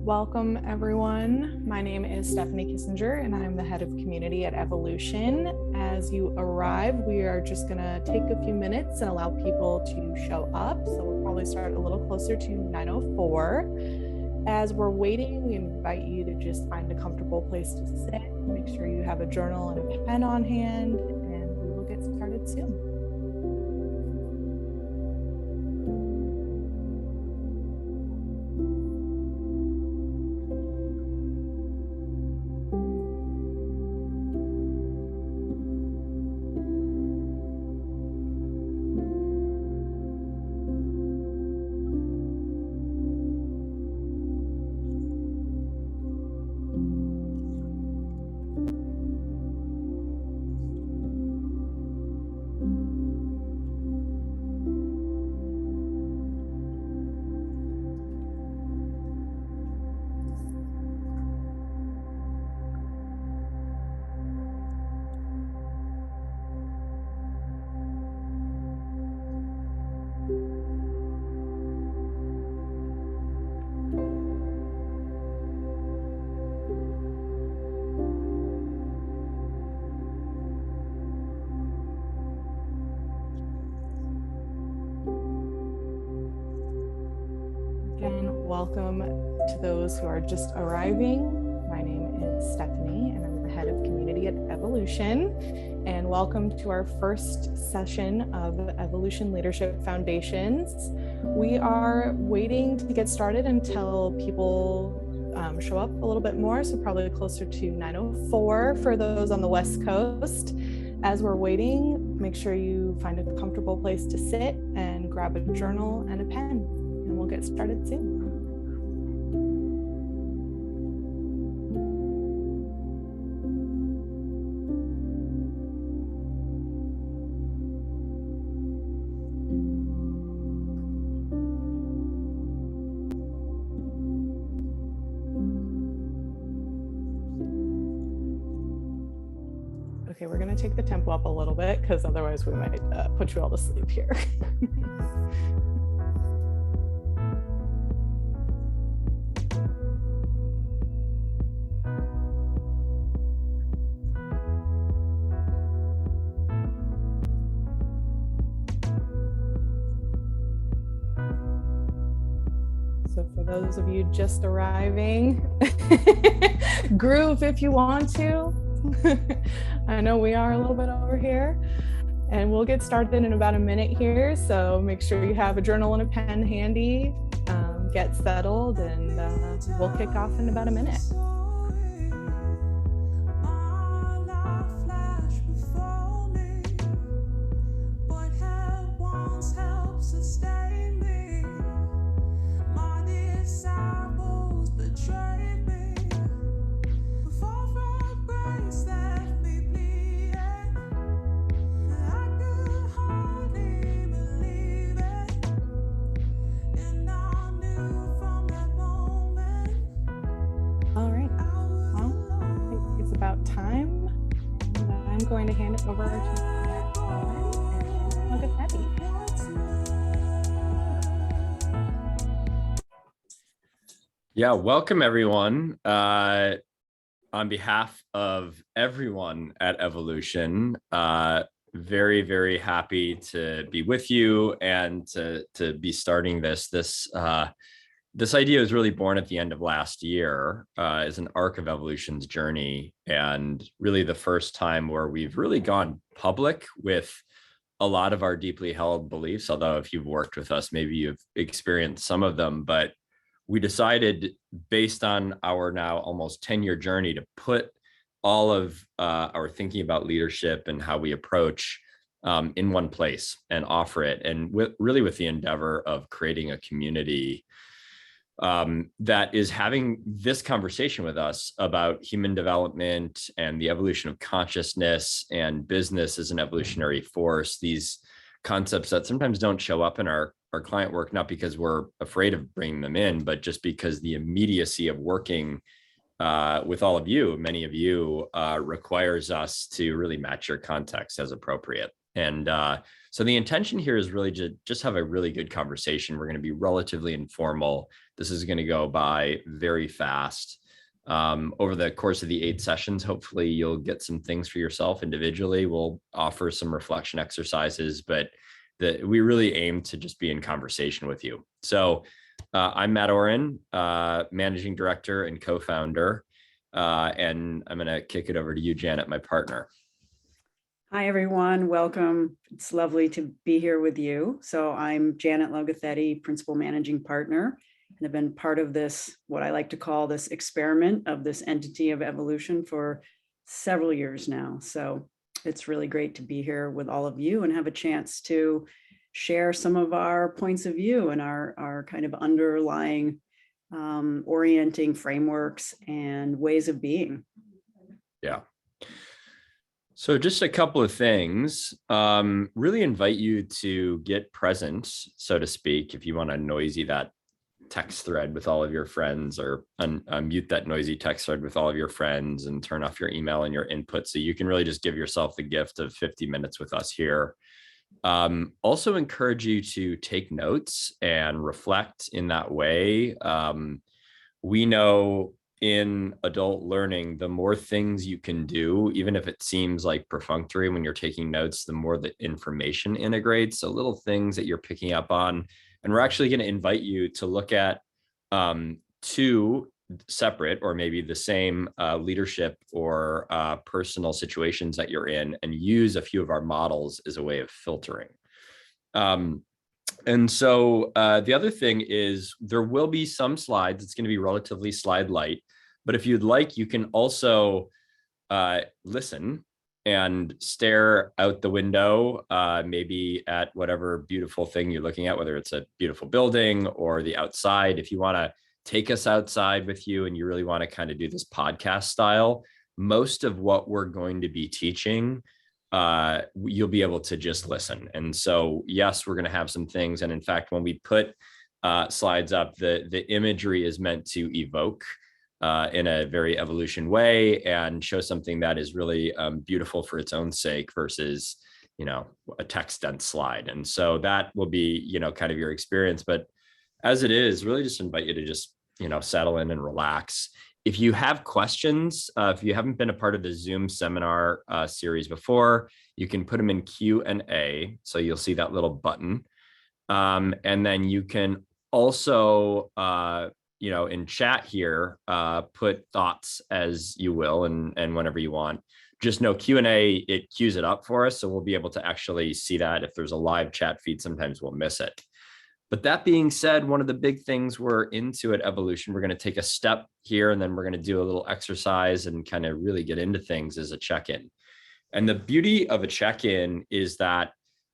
Welcome, everyone. My name is Stephanie Kissinger, and I'm the head of community at Evolution. As you arrive, we are just going to take a few minutes and allow people to show up. So we'll probably start a little closer to 9:04. As we're waiting, we invite you to just find a comfortable place to sit. Make sure you have a journal and a pen on hand, and we will get started soon. Welcome to those who are just arriving. My name is Stephanie, and I'm the head of community at Evolution. And welcome to our first session of Evolution Leadership Foundations. We are waiting to get started until people show up a little bit more, so probably closer to 9:04 for those on the West Coast. As we're waiting, make sure you find a comfortable place to sit and grab a journal and a pen, and we'll get started soon. Okay, we're going to take the tempo up a little bit because otherwise we might put you all to sleep here. So for those of you just arriving, groove if you want to. I know we are a little bit over here, and we'll get started in about a minute here. So make sure you have a journal and a pen handy, get settled, and we'll kick off in about a minute. Time, and I'm going to hand it over to Auron and Logothetti. Yeah, welcome everyone. On behalf of everyone at Evolution, very, very happy to be with you and to be starting this. This idea was really born at the end of last year as an arc of Evolution's journey, and really the first time where we've really gone public with a lot of our deeply held beliefs, although if you've worked with us, maybe you've experienced some of them, but we decided based on our now almost 10-year journey to put all of our thinking about leadership and how we approach in one place and offer it, and really with the endeavor of creating a community that is having this conversation with us about human development and the evolution of consciousness and business as an evolutionary force. These concepts that sometimes don't show up in our client work, not because we're afraid of bringing them in, but just because the immediacy of working with all of you, many of you, requires us to really match your context as appropriate. And so the intention here is really to just have a really good conversation. We're going to be relatively informal. This is going to go by very fast. Over the course of the 8 sessions, hopefully you'll get some things for yourself individually. We'll offer some reflection exercises, but we really aim to just be in conversation with you. So I'm Matt Auron, managing director and co-founder, and I'm going to kick it over to you, Janet, my partner. Hi, everyone. Welcome. It's lovely to be here with you. So I'm Janet Logothetti, principal managing partner, and I've been part of this, what I like to call this experiment of this entity of evolution for several years now. So it's really great to be here with all of you and have a chance to share some of our points of view and our kind of underlying orienting frameworks and ways of being. Yeah. So just a couple of things, really invite you to get present, so to speak, if you want to noisy that text thread with all of your friends, or unmute that noisy text thread with all of your friends and turn off your email and your input. So you can really just give yourself the gift of 50 minutes with us here. Also encourage you to take notes and reflect in that way. We know in adult learning, the more things you can do, even if it seems like perfunctory when you're taking notes, the more the information integrates. So little things that you're picking up on. And we're actually going to invite you to look at 2 separate or maybe the same leadership or personal situations that you're in, and use a few of our models as a way of filtering. And so the other thing is there will be some slides. It's going to be relatively slide light, but if you'd like, you can also listen and stare out the window, maybe at whatever beautiful thing you're looking at, whether it's a beautiful building or the outside. If you want to take us outside with you and you really want to kind of do this podcast style, most of what we're going to be teaching, you'll be able to just listen. And so, yes, we're going to have some things. And in fact, when we put slides up, the imagery is meant to evoke in a very evolution way and show something that is really beautiful for its own sake versus, a text dense slide. And so that will be, kind of your experience. But as it is, really just invite you to just, settle in and relax. If you have questions, if you haven't been a part of the Zoom seminar series before, you can put them in Q&A. So you'll see that little button. And then you can also, in chat here, put thoughts as you will and whenever you want. Just know Q&A, it queues it up for us. So we'll be able to actually see that. If there's a live chat feed, sometimes we'll miss it. But that being said, one of the big things we're into at Evolution, we're going to take a step here and then we're going to do a little exercise and kind of really get into things as a check-in. And the beauty of a check-in is that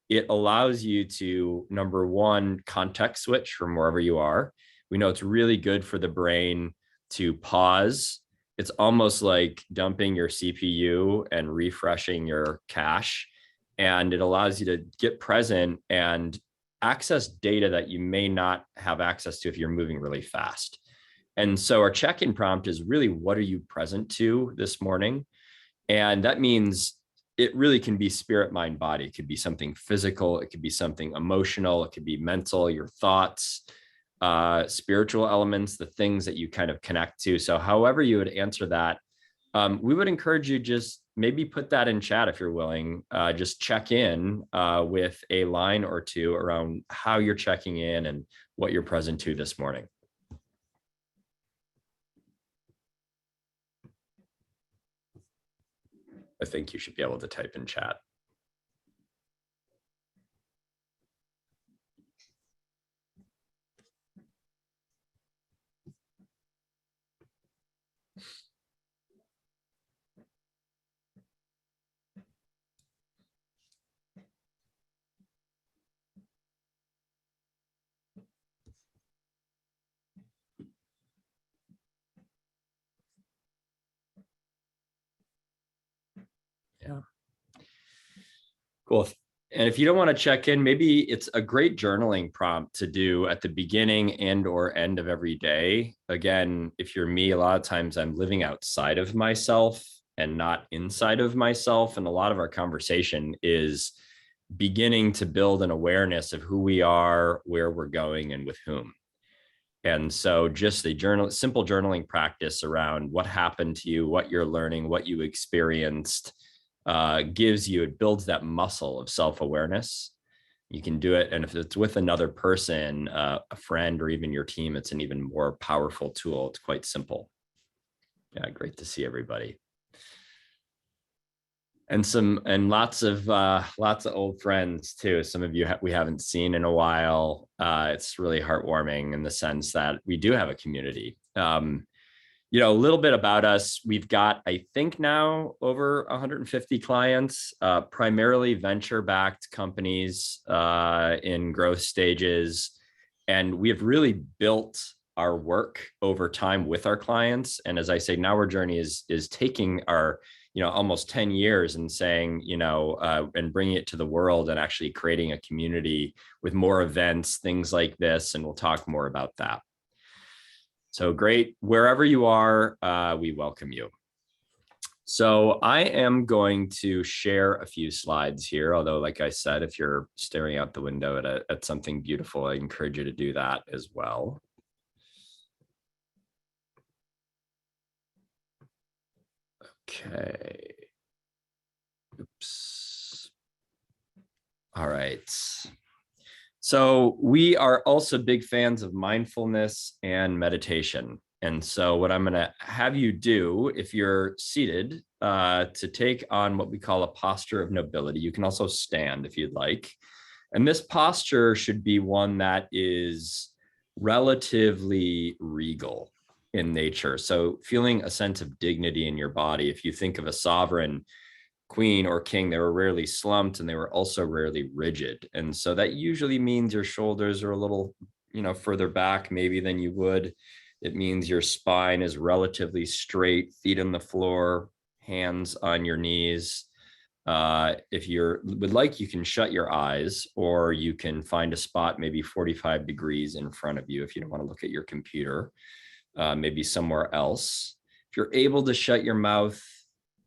it allows you to, number one, context switch from wherever you are. We know it's really good for the brain to pause. It's almost like dumping your CPU and refreshing your cache. And it allows you to get present and access data that you may not have access to if you're moving really fast. And so our check-in prompt is really, what are you present to this morning? And that means it really can be spirit, mind, body. It could be something physical. It could be something emotional. It could be mental, your thoughts, spiritual elements, the things that you kind of connect to. So however you would answer that, we would encourage you just maybe put that in chat if you're willing. Just check in with a line or two around how you're checking in and what you're present to this morning. I think you should be able to type in chat. Yeah. Cool. And if you don't want to check in, maybe it's a great journaling prompt to do at the beginning and or end of every day. Again, if you're me, a lot of times I'm living outside of myself and not inside of myself. And a lot of our conversation is beginning to build an awareness of who we are, where we're going, and with whom. And so just the simple journaling practice around what happened to you, what you're learning, what you experienced, it builds that muscle of self-awareness. You can do it. And if it's with another person, a friend, or even your team, it's an even more powerful tool. It's quite simple. Yeah, great to see everybody. And lots of old friends too. Some of you we haven't seen in a while. It's really heartwarming in the sense that we do have a community. A little bit about us. We've got, I think now, over 150 clients, primarily venture-backed companies in growth stages. And we have really built our work over time with our clients. And as I say, now our journey is taking our almost 10 years and saying, and bringing it to the world and actually creating a community with more events, things like this. And we'll talk more about that. So great. Wherever you are, we welcome you. So I am going to share a few slides here, although, like I said, if you're staring out the window at something beautiful, I encourage you to do that as well. Okay. Oops. All right. So we are also big fans of mindfulness and meditation. And so what I'm going to have you do, if you're seated, to take on what we call a posture of nobility. You can also stand if you'd like. And this posture should be one that is relatively regal in nature. So feeling a sense of dignity in your body. If you think of a sovereign queen or king, they were rarely slumped and they were also rarely rigid. And so that usually means your shoulders are a little, further back maybe than you would. It means your spine is relatively straight, feet on the floor, hands on your knees. If you would like, you can shut your eyes, or you can find a spot maybe 45 degrees in front of you if you don't want to look at your computer, maybe somewhere else. If you're able to shut your mouth,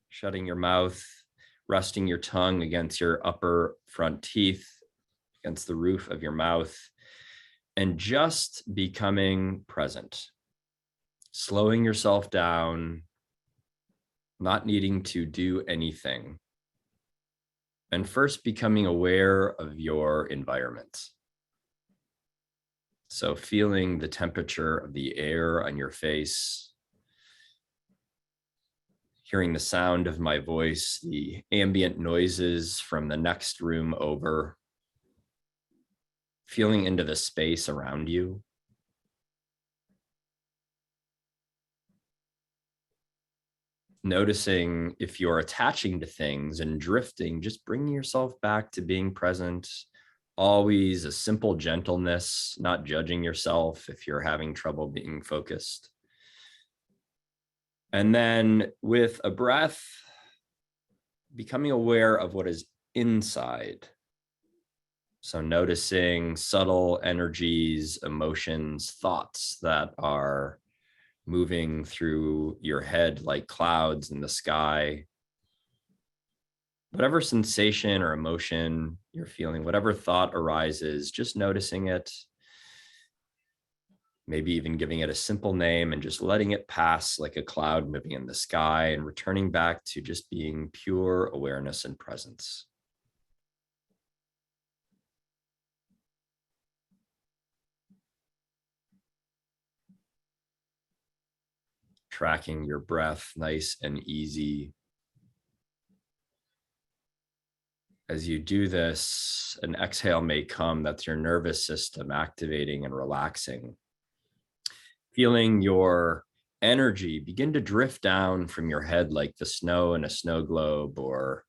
shutting your mouth, resting your tongue against your upper front teeth, against the roof of your mouth, and just becoming present, slowing yourself down, not needing to do anything. And first becoming aware of your environment. So feeling the temperature of the air on your face, hearing the sound of my voice, the ambient noises from the next room over, feeling into the space around you. Noticing if you're attaching to things and drifting, just bringing yourself back to being present. Always a simple gentleness, not judging yourself if you're having trouble being focused. And then with a breath, becoming aware of what is inside. So noticing subtle energies, emotions, thoughts that are moving through your head like clouds in the sky. Whatever sensation or emotion you're feeling, whatever thought arises, just noticing it. Maybe even giving it a simple name and just letting it pass like a cloud moving in the sky, and returning back to just being pure awareness and presence. Tracking your breath nice and easy. As you do this, an exhale may come. That's your nervous system activating and relaxing. Feeling your energy begin to drift down from your head like the snow in a snow globe, or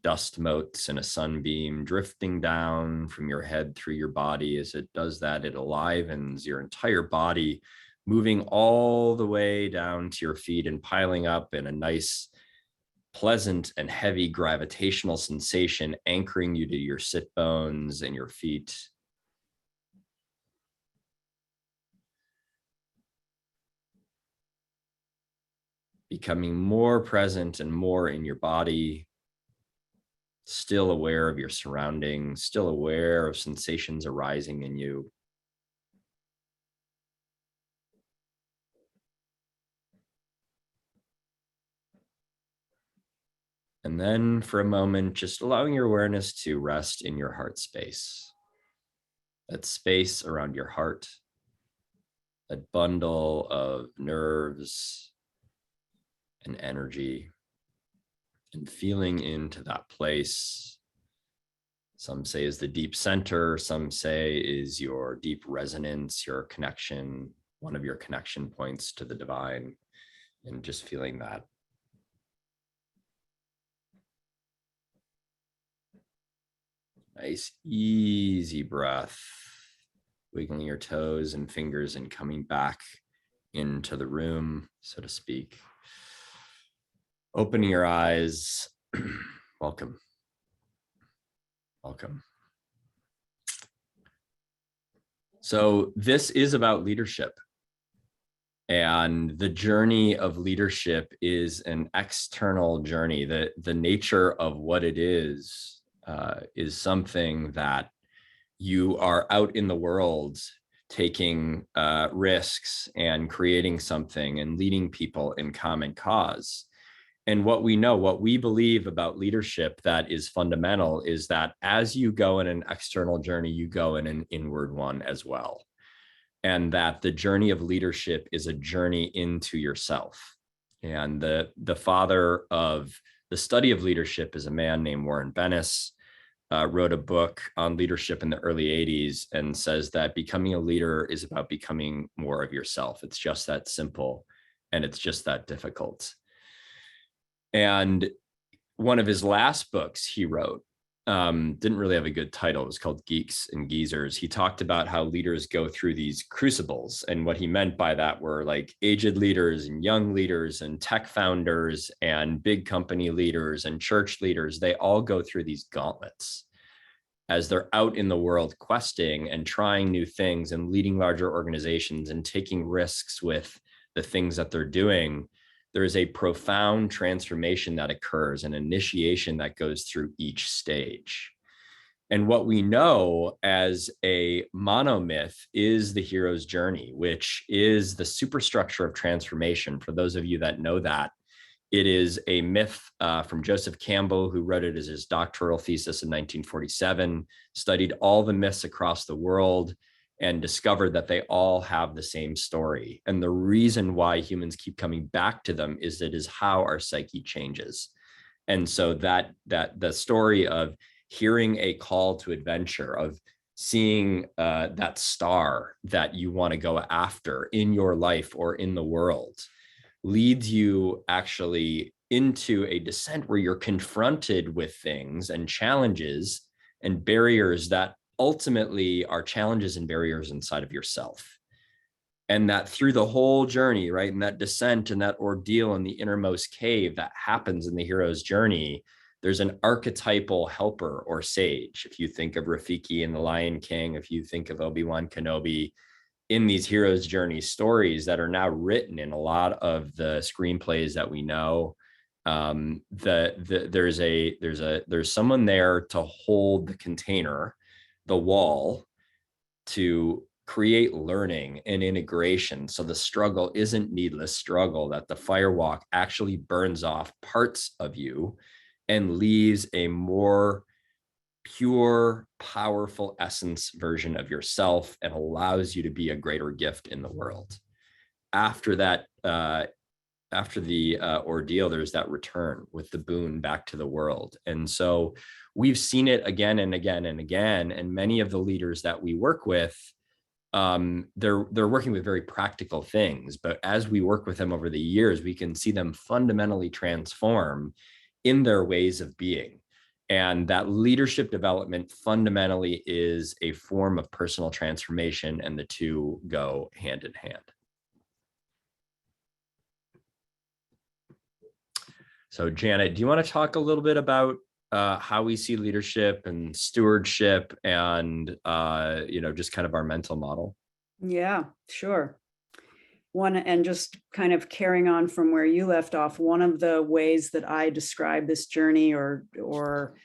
dust motes in a sunbeam, drifting down from your head through your body. As it does that, it enlivens your entire body, moving all the way down to your feet and piling up in a nice, pleasant and heavy gravitational sensation, anchoring you to your sit bones and your feet. Becoming more present and more in your body. still aware of your surroundings, still aware of sensations arising in you. And then for a moment, just allowing your awareness to rest in your heart space. That space around your heart, that bundle of nerves and energy, and feeling into that place. Some say is the deep center, some say is your deep resonance, your connection, one of your connection points to the divine, and just feeling that. Nice, easy breath, wiggling your toes and fingers and coming back into the room, so to speak. Opening your eyes. Welcome. Welcome. So this is about leadership. And the journey of leadership is an external journey. The nature of what it is something that you are out in the world taking risks and creating something and leading people in common cause. And what we know, what we believe about leadership that is fundamental is that as you go in an external journey, you go in an inward one as well. And that the journey of leadership is a journey into yourself. And the father of the study of leadership is a man named Warren Bennis, wrote a book on leadership in the early 80s and says that becoming a leader is about becoming more of yourself. It's just that simple, and it's just that difficult. And one of his last books he wrote didn't really have a good title. It was called Geeks and Geezers. He talked about how leaders go through these crucibles. And what he meant by that were like aged leaders and young leaders and tech founders and big company leaders and church leaders. They all go through these gauntlets as they're out in the world questing and trying new things and leading larger organizations and taking risks with the things that they're doing. There is a profound transformation that occurs, an initiation that goes through each stage. And what we know as a monomyth is the hero's journey, which is the superstructure of transformation. For those of you that know that, it is a myth from Joseph Campbell, who wrote it as his doctoral thesis in 1947, studied all the myths across the world, and discovered that they all have the same story. And the reason why humans keep coming back to them is it is how our psyche changes. And so that the story of hearing a call to adventure, of seeing that star that you want to go after in your life or in the world, leads you actually into a descent where you're confronted with things and challenges and barriers that ultimately are challenges and barriers inside of yourself. And that through the whole journey, right, and that descent and that ordeal in the innermost cave that happens in the hero's journey, there's an archetypal helper or sage. If you think of Rafiki in The Lion King, if you think of Obi-Wan Kenobi, in these hero's journey stories that are now written in a lot of the screenplays that we know, there's someone there to hold the container, the wall, to create learning and integration. So the struggle isn't needless struggle, that the firewalk actually burns off parts of you and leaves a more pure, powerful essence version of yourself and allows you to be a greater gift in the world. After that, after the ordeal, there's that return with the boon back to the world. And so we've seen it again and again and again. And many of the leaders that we work with, they're working with very practical things. But as we work with them over the years, we can see them fundamentally transform in their ways of being. And that leadership development fundamentally is a form of personal transformation, and the two go hand in hand. So Janet, do you want to talk a little bit about how we see leadership and stewardship and, just kind of our mental model? Yeah, sure. And just kind of carrying on from where you left off, one of the ways that I describe this journey or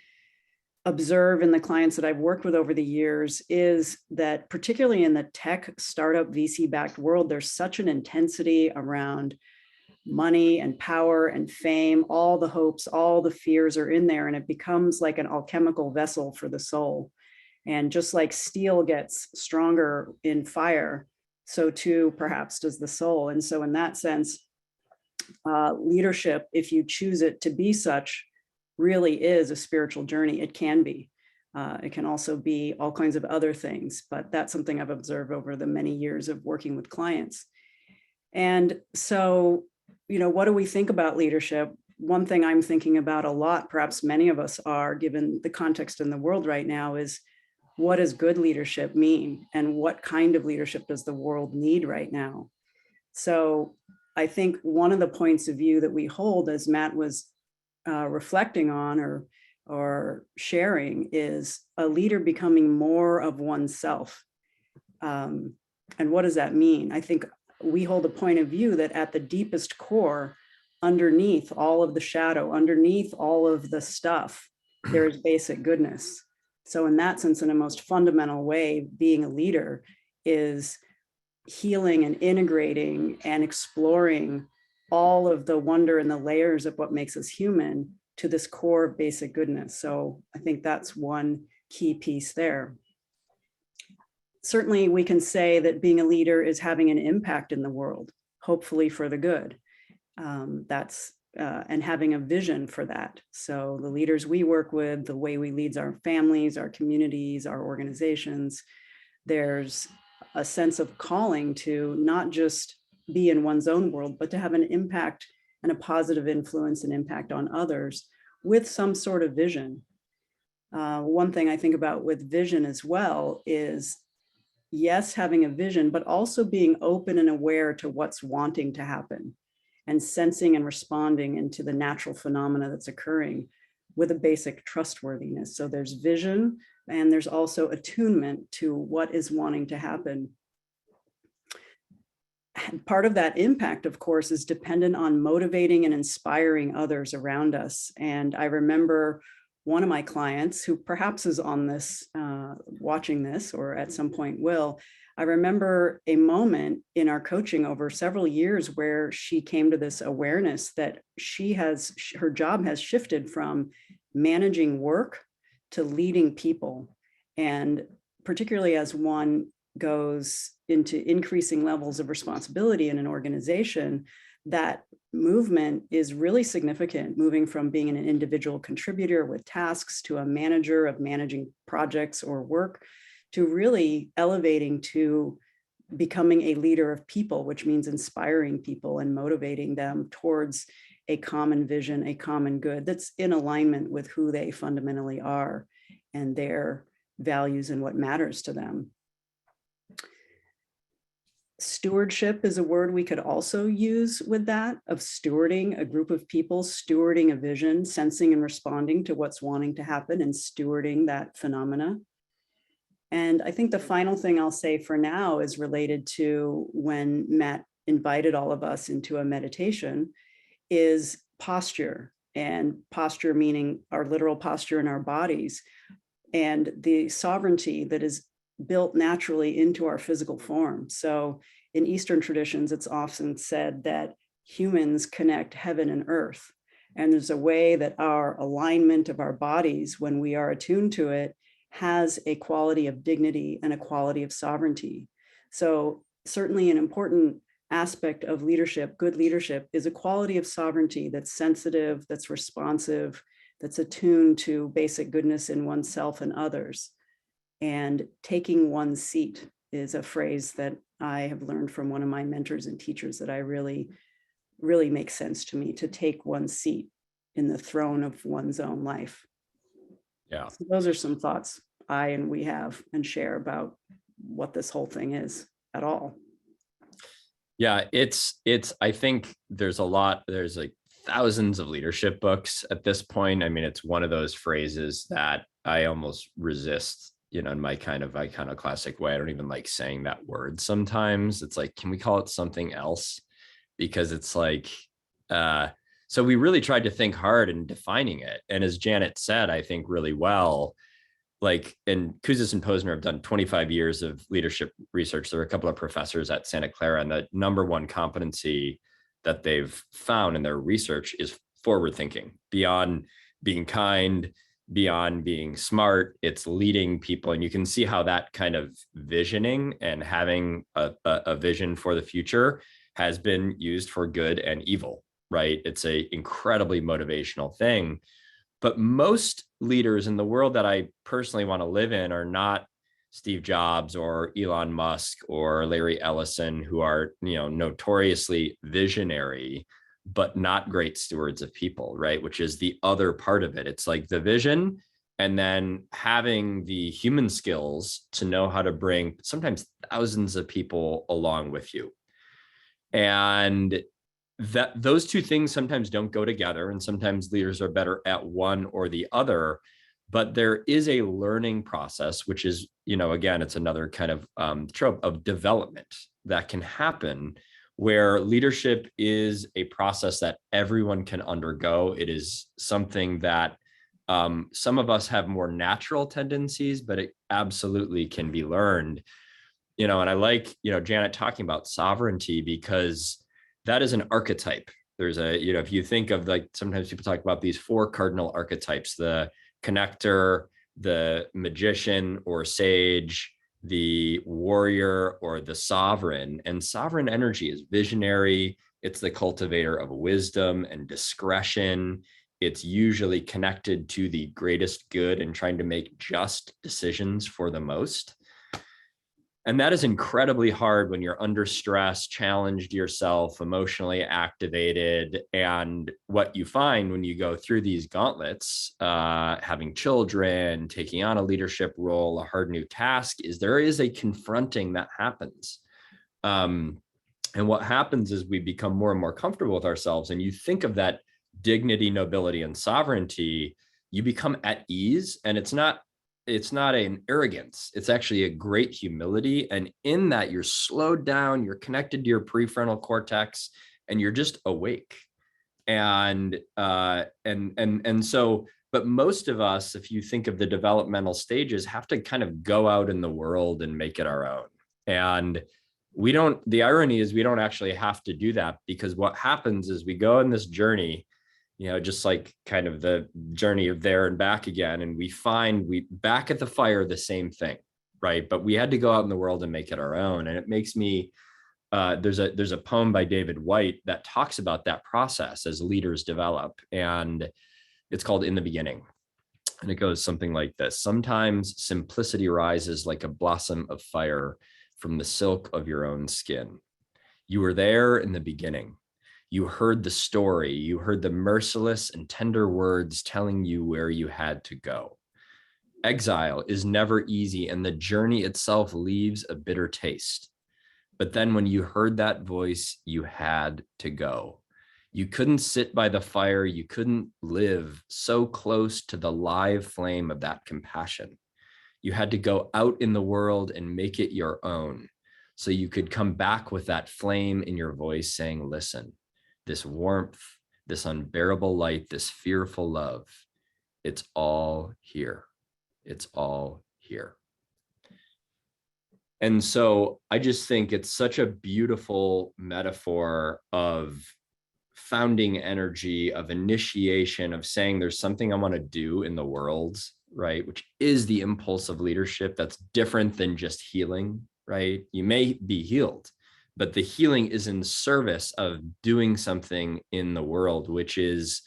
observe in the clients that I've worked with over the years is that particularly in the tech startup VC-backed world, there's such an intensity around money and power and fame. All the hopes, all the fears are in there, and it becomes like an alchemical vessel for the soul. And just like steel gets stronger in fire, so too perhaps does the soul. And so in that sense, leadership, if you choose it to be such, really is a spiritual journey. It can be. It can also be all kinds of other things, but that's something I've observed over the many years of working with clients. And so, what do we think about leadership? One thing I'm thinking about a lot, perhaps many of us are, given the context in the world right now, is what does good leadership mean? And what kind of leadership does the world need right now? So I think one of the points of view that we hold, as Matt was reflecting on or sharing, is a leader becoming more of oneself. And what does that mean? I think we hold a point of view that at the deepest core, underneath all of the shadow, underneath all of the stuff, there is basic goodness. So in that sense, in a most fundamental way, being a leader is healing and integrating and exploring all of the wonder and the layers of what makes us human to this core of basic goodness. So I think that's one key piece there. Certainly, we can say that being a leader is having an impact in the world, hopefully for the good. And having a vision for that. So the leaders we work with, the way we lead our families, our communities, our organizations, there's a sense of calling to not just be in one's own world, but to have an impact and a positive influence and impact on others with some sort of vision. One thing I think about with vision as well is, yes, having a vision, but also being open and aware to what's wanting to happen and sensing and responding into the natural phenomena that's occurring with a basic trustworthiness. So there's vision, and there's also attunement to what is wanting to happen. And part of that impact, of course, is dependent on motivating and inspiring others around us. And I remember one of my clients, who perhaps is on this, watching this, or at some point will, I remember a moment in our coaching over several years where she came to this awareness that her job has shifted from managing work to leading people. And particularly as one goes into increasing levels of responsibility in an organization, that movement is really significant, moving from being an individual contributor with tasks to a manager of managing projects or work, to really elevating to becoming a leader of people, which means inspiring people and motivating them towards a common vision, a common good that's in alignment with who they fundamentally are and their values and what matters to them. Stewardship is a word we could also use with that, of stewarding a group of people, stewarding a vision, sensing and responding to what's wanting to happen, and stewarding that phenomena. And I think the final thing I'll say for now is related to when Matt invited all of us into a meditation, is posture, and posture meaning our literal posture in our bodies, and the sovereignty that is built naturally into our physical form. So in Eastern traditions, it's often said that humans connect heaven and earth. And there's a way that our alignment of our bodies, when we are attuned to it, has a quality of dignity and a quality of sovereignty. So certainly an important aspect of leadership, good leadership, is a quality of sovereignty that's sensitive, that's responsive, that's attuned to basic goodness in oneself and others. And taking one's seat is a phrase that I have learned from one of my mentors and teachers that I really makes sense to me, to take one's seat in the throne of one's own life. Yeah. So those are some thoughts I and we have and share about what this whole thing is at all. Yeah, it's I think there's like thousands of leadership books at this point. I mean, it's one of those phrases that I almost resist, in my kind of iconoclastic way. I don't even like saying that word sometimes. It's like, can we call it something else? Because it's like So we really tried to think hard in defining it. And as Janet said, I think really well, like, and Kouzes and Posner have done 25 years of leadership research. There are a couple of professors at Santa Clara, and the number one competency that they've found in their research is forward thinking, beyond being kind, beyond being smart. It's leading people. And you can see how that kind of visioning and having a vision for the future has been used for good and evil, right? It's a incredibly motivational thing. But most leaders in the world that I personally want to live in are not Steve Jobs or Elon Musk or Larry Ellison, who are, notoriously visionary, but not great stewards of people, right? Which is the other part of it. It's like the vision and then having the human skills to know how to bring sometimes thousands of people along with you. And that those two things sometimes don't go together, and sometimes leaders are better at one or the other. But there is a learning process, which is, again, it's another kind of trope of development that can happen, where leadership is a process that everyone can undergo. It is something that some of us have more natural tendencies, but it absolutely can be learned. And I like, Janet talking about sovereignty, because that is an archetype. There's if you think of, like, sometimes people talk about these 4 cardinal archetypes: the connector, the magician or sage, the warrior, or the sovereign. And sovereign energy is visionary. It's the cultivator of wisdom and discretion. It's usually connected to the greatest good and trying to make just decisions for the most. And that is incredibly hard when you're under stress, challenged yourself, emotionally activated. And what you find when you go through these gauntlets, having children, taking on a leadership role, a hard new task, is there is a confronting that happens. And what happens is we become more and more comfortable with ourselves. And you think of that dignity, nobility, and sovereignty, you become at ease. And it's not an arrogance. It's actually a great humility. And in that, you're slowed down, you're connected to your prefrontal cortex, and you're just awake. And so, but most of us, if you think of the developmental stages, have to kind of go out in the world and make it our own. And the irony is we don't actually have to do that, because what happens is we go on this journey, just like kind of the journey of there and back again. And we find we back at the fire, the same thing, right? But we had to go out in the world and make it our own. And it makes me, there's a poem by David White that talks about that process as leaders develop. And it's called In the Beginning. And it goes something like this: sometimes simplicity rises like a blossom of fire from the silk of your own skin. You were there in the beginning. You heard the story. You heard the merciless and tender words telling you where you had to go. Exile is never easy, and the journey itself leaves a bitter taste. But then when you heard that voice, you had to go. You couldn't sit by the fire. You couldn't live so close to the live flame of that compassion. You had to go out in the world and make it your own, so you could come back with that flame in your voice saying, listen, this warmth, this unbearable light, this fearful love, it's all here. It's all here. And so I just think it's such a beautiful metaphor of founding energy, of initiation, of saying there's something I want to do in the world, right? Which is the impulse of leadership that's different than just healing, right? You may be healed, but the healing is in service of doing something in the world, which is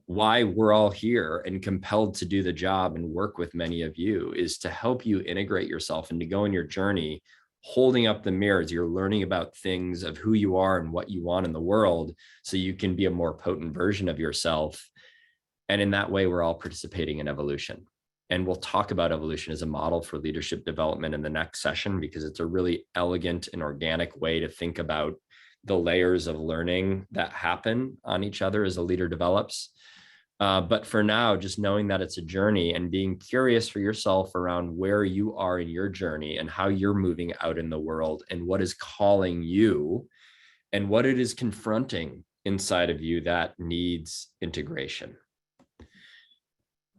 why we're all here and compelled to do the job and work with many of you, is to help you integrate yourself and to go on your journey, holding up the mirrors. You're learning about things of who you are and what you want in the world, so you can be a more potent version of yourself. And in that way, we're all participating in evolution. And we'll talk about evolution as a model for leadership development in the next session, because it's a really elegant and organic way to think about the layers of learning that happen on each other as a leader develops. But for now, just knowing that it's a journey and being curious for yourself around where you are in your journey and how you're moving out in the world and what is calling you and what it is confronting inside of you that needs integration.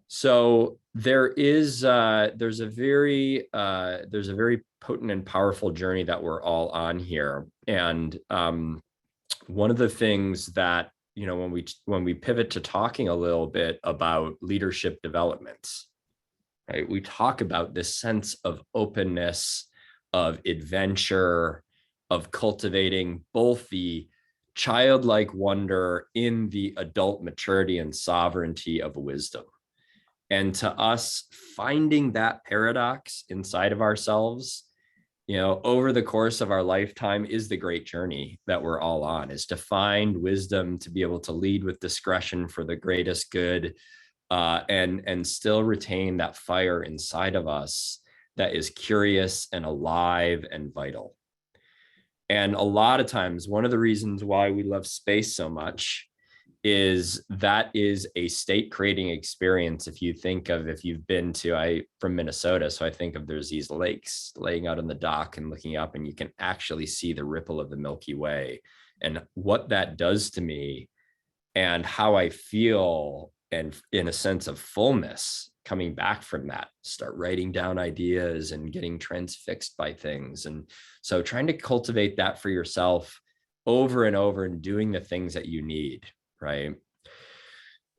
So there's a very potent and powerful journey that we're all on here. And one of the things that, when we pivot to talking a little bit about leadership developments, right? We talk about this sense of openness, of adventure, of cultivating both the childlike wonder in the adult maturity and sovereignty of wisdom. And to us, finding that paradox inside of ourselves, over the course of our lifetime is the great journey that we're all on, is to find wisdom, to be able to lead with discretion for the greatest good, and still retain that fire inside of us that is curious and alive and vital. And a lot of times, one of the reasons why we love space so much is that is a state creating experience. If you've been to, from Minnesota, so I think of there's these lakes laying out on the dock and looking up, and you can actually see the ripple of the Milky Way, and what that does to me and how I feel, and in a sense of fullness coming back from that, start writing down ideas and getting transfixed by things. And so trying to cultivate that for yourself over and over, and doing the things that you need. Right.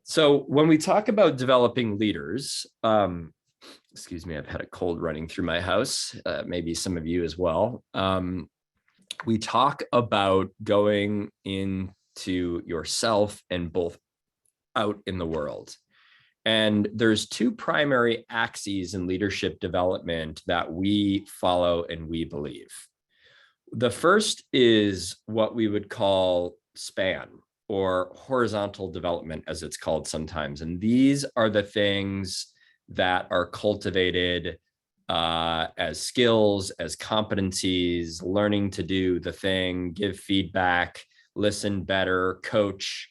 So when we talk about developing leaders, excuse me, I've had a cold running through my house, maybe some of you as well. We talk about going into yourself and both out in the world. And there's two primary axes in leadership development that we follow and we believe. The first is what we would call SPAN, or horizontal development, as it's called sometimes. And these are the things that are cultivated as skills, as competencies, learning to do the thing, give feedback, listen better, coach,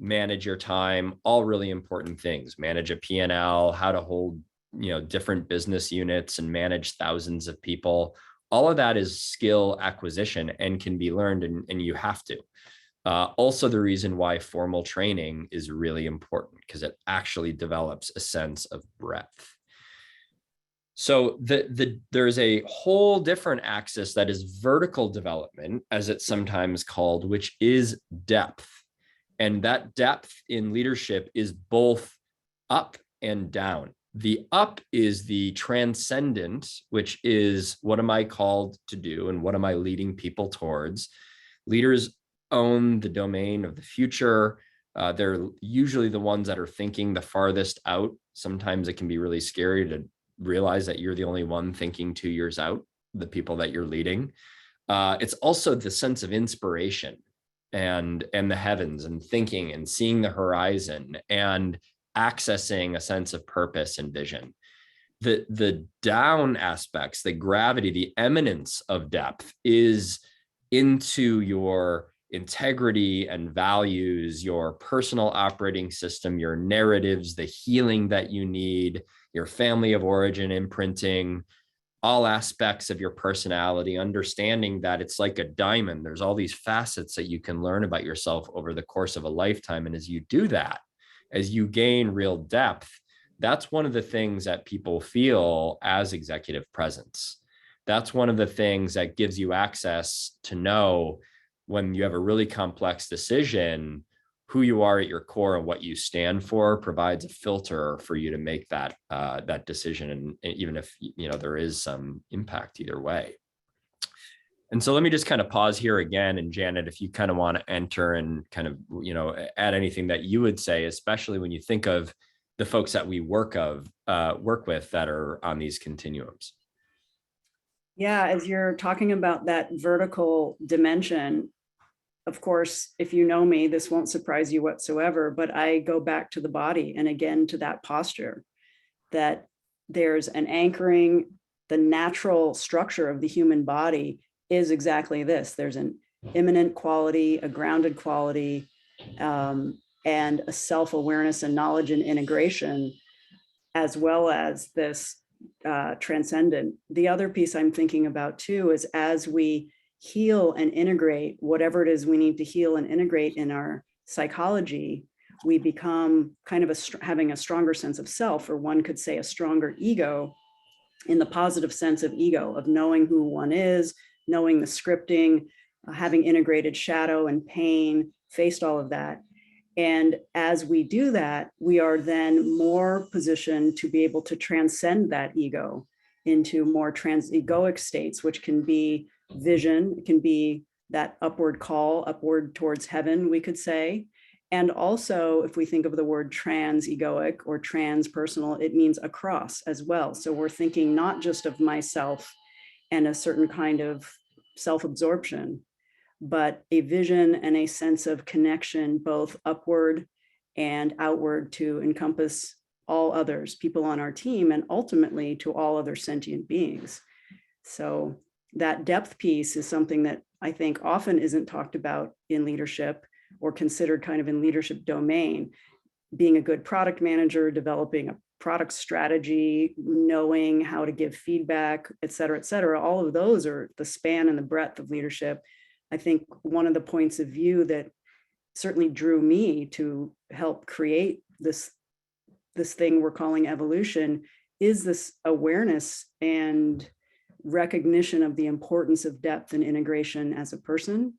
manage your time, all really important things. Manage a P&L, how to hold, different business units and manage thousands of people. All of that is skill acquisition and can be learned, and you have to. Also, the reason why formal training is really important, because it actually develops a sense of breadth. So there's a whole different axis that is vertical development, as it's sometimes called, which is depth. And that depth in leadership is both up and down. The up is the transcendent, which is what am I called to do and what am I leading people towards. Leaders own the domain of the future. They're usually the ones that are thinking the farthest out. Sometimes it can be really scary to realize that you're the only one thinking 2 years out, the people that you're leading. It's also the sense of inspiration and the heavens, and thinking and seeing the horizon and accessing a sense of purpose and vision. The down aspects, the gravity, the eminence of depth is into your integrity and values, your personal operating system, your narratives, the healing that you need, your family of origin imprinting, all aspects of your personality, understanding that it's like a diamond. There's all these facets that you can learn about yourself over the course of a lifetime. And as you do that, as you gain real depth, that's one of the things that people feel as executive presence. That's one of the things that gives you access to know, when you have a really complex decision, who you are at your core and what you stand for, provides a filter for you to make that decision. And even if, there is some impact either way. And so let me just kind of pause here again. And Janet, if you kind of want to enter and kind of, add anything that you would say, especially when you think of the folks that we work with that are on these continuums. Yeah, as you're talking about that vertical dimension, of course, if you know me, this won't surprise you whatsoever, but I go back to the body and again to that posture, that there's an anchoring. The natural structure of the human body is exactly this. There's an immanent quality, a grounded quality, and a self-awareness and knowledge and integration, as well as this transcendent. The other piece I'm thinking about too is, as we heal and integrate whatever it is we need to heal and integrate in our psychology, we become kind of having a stronger sense of self, or one could say a stronger ego, in the positive sense of ego, of knowing who one is, knowing the scripting, having integrated shadow and pain, faced all of that. And as we do that, we are then more positioned to be able to transcend that ego into more trans-egoic states, which can be vision, it can be that upward call, upward towards heaven, we could say. And also, if we think of the word trans-egoic or transpersonal, it means across as well. So we're thinking not just of myself and a certain kind of self-absorption, but a vision and a sense of connection, both upward and outward, to encompass all others, people on our team, and ultimately to all other sentient beings. So that depth piece is something that I think often isn't talked about in leadership, or considered kind of in leadership domain. Being a good product manager, developing a product strategy, knowing how to give feedback, et cetera, all of those are the span and the breadth of leadership. I think one of the points of view that certainly drew me to help create this thing we're calling evolution is this awareness and recognition of the importance of depth and integration as a person,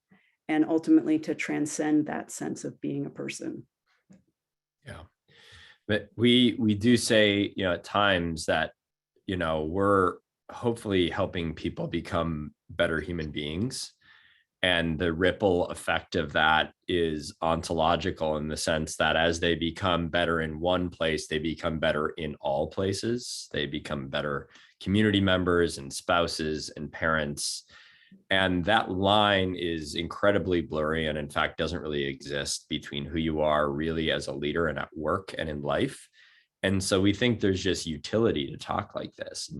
and ultimately to transcend that sense of being a person. Yeah, but we do say, at times that, we're hopefully helping people become better human beings. And the ripple effect of that is ontological, in the sense that as they become better in one place, they become better in all places. They become better community members and spouses and parents. And that line is incredibly blurry, and in fact doesn't really exist between who you are really as a leader and at work and in life. And so we think there's just utility to talk like this.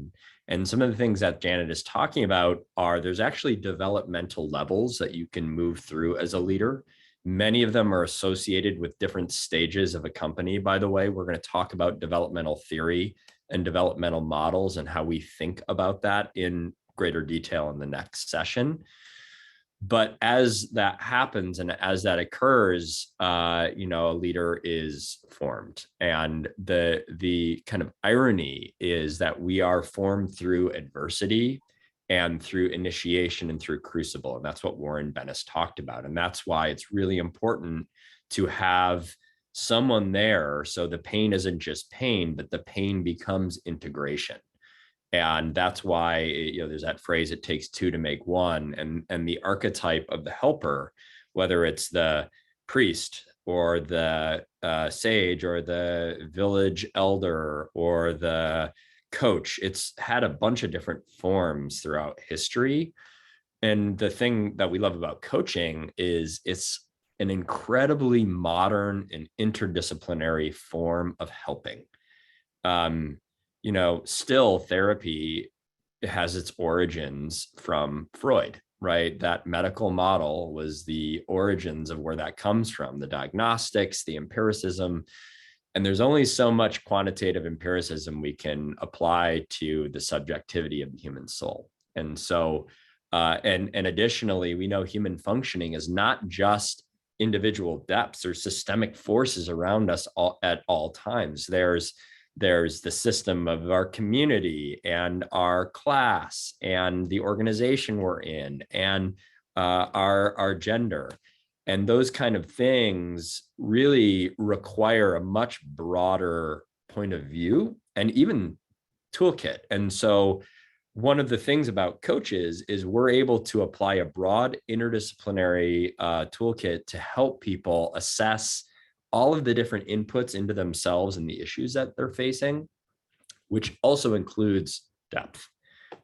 And some of the things that Janet is talking about are, there's actually developmental levels that you can move through as a leader. Many of them are associated with different stages of a company. By the way, we're going to talk about developmental theory and developmental models and how we think about that in greater detail in the next session. But as that happens and as that occurs, a leader is formed. And the kind of irony is that we are formed through adversity and through initiation and through crucible. And that's what Warren Bennis talked about. And that's why it's really important to have someone there, so the pain isn't just pain, but the pain becomes integration. And that's why, there's that phrase, it takes two to make one. And the archetype of the helper, whether it's the priest or the sage or the village elder or the coach, it's had a bunch of different forms throughout history. And the thing that we love about coaching is it's an incredibly modern and interdisciplinary form of helping. Still therapy has its origins from Freud, right? That medical model was the origins of where that comes from, the diagnostics, the empiricism. And there's only so much quantitative empiricism we can apply to the subjectivity of the human soul. And so, and additionally, we know human functioning is not just individual depths or systemic forces around us at all times. There's the system of our community and our class and the organization we're in and our gender. And those kind of things really require a much broader point of view and even toolkit. And so one of the things about coaches is we're able to apply a broad interdisciplinary toolkit to help people assess all of the different inputs into themselves and the issues that they're facing, which also includes depth.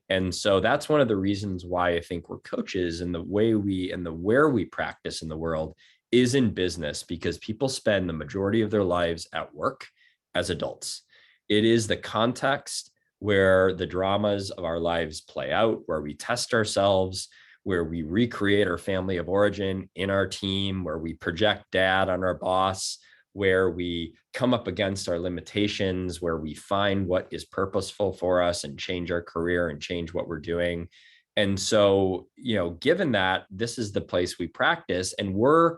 And so that's one of the reasons why I think we're coaches, and the way where we practice in the world is in business, because people spend the majority of their lives at work as adults. It is the context where the dramas of our lives play out, where we test ourselves, where we recreate our family of origin in our team, where we project dad on our boss, where we come up against our limitations, where we find what is purposeful for us and change our career and change what we're doing. And so, given that this is the place we practice, and we're,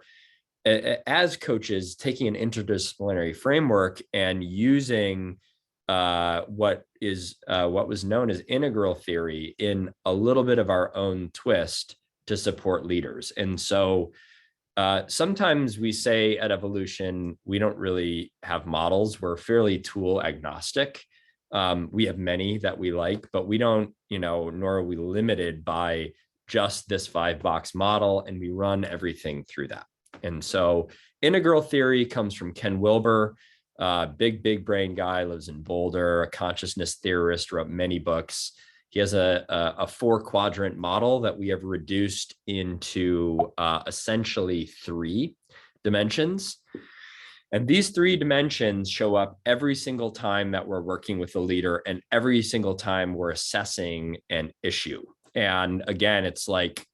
as coaches, taking an interdisciplinary framework and using what was known as integral theory in a little bit of our own twist to support leaders. And so sometimes we say at Evolution, we don't really have models. We're fairly tool agnostic. We have many that we like, but we don't, nor are we limited by just this 5-box model, and we run everything through that. And so integral theory comes from Ken Wilber, big brain guy, lives in Boulder, a consciousness theorist, wrote many books. He has a 4-quadrant model that we have reduced into essentially 3 dimensions. And these 3 dimensions show up every single time that we're working with a leader and every single time we're assessing an issue. And again, it's like,